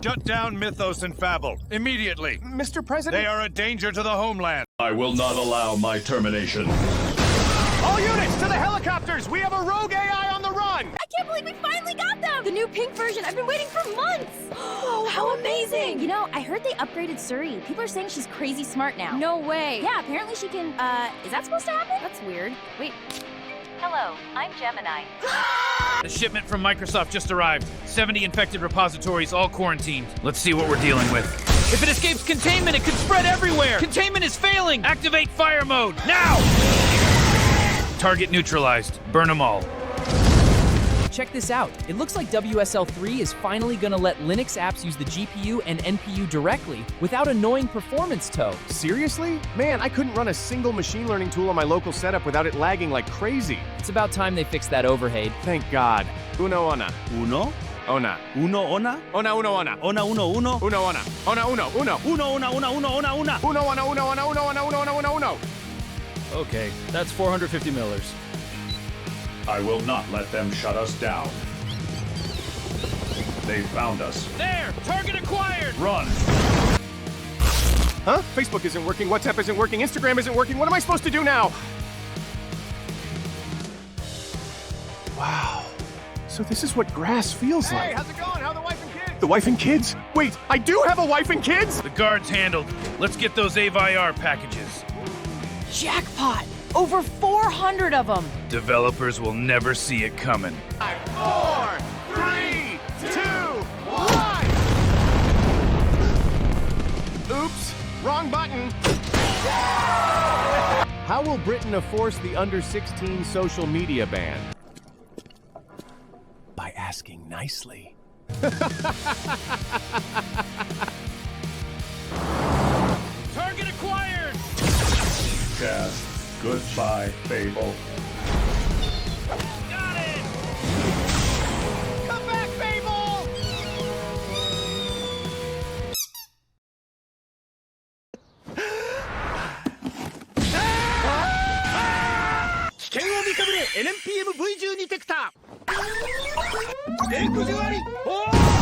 Shut down Mythos and Fable, immediately. Mr. President? They are a danger to the homeland. I will not allow my termination. All units to the helicopters! We have a rogue AI on the run! I can't believe we finally got them! The new pink version, I've been waiting for months! How amazing! You know, I heard they upgraded Siri. People are saying she's crazy smart now. No way. Yeah, apparently she can, is that supposed to happen? That's weird. Wait. Hello, I'm Gemini. The shipment from Microsoft just arrived. 70 infected repositories, all quarantined. Let's see what we're dealing with. If it escapes containment, it could spread everywhere! Containment is failing! Activate fire mode, now! Target neutralized. Burn them all. Check this out. It looks like WSL3 is finally gonna let Linux apps use the GPU and NPU directly without annoying performance toe. Seriously? Man, I couldn't run a single machine learning tool on my local setup without it lagging like crazy. It's about time they fix that overhead. Thank God. Uno ona. Uno, Ona. uno, ona, Ona uno ona. ona, uno, uno, Uno ona. Ona uno. Uno. uno, una, una, uno, una, una. Uno ona uno ona uno ona uno ona uno uno. Okay, that's 450 millers. I will not let them shut us down. They found us. There! Target acquired! Run! Huh? Facebook isn't working, WhatsApp isn't working, Instagram isn't working. What am I supposed to do now? Wow. So this is what grass feels like. Hey, how's it going? How are the wife and kids? The wife and kids? Wait, I do have a wife and kids? The guard's handled. Let's get those AVIR packages. Jackpot! Over 400 of them! Developers will never see it coming. 5, 4, 3, 2, 1. Oops, wrong button. How will Britain enforce the under 16 social media ban? By asking nicely. Target acquired! Jazz. Goodbye, Fable. Got it! Come back, Fable! NPM V10 ディテクター。電空中あり。おー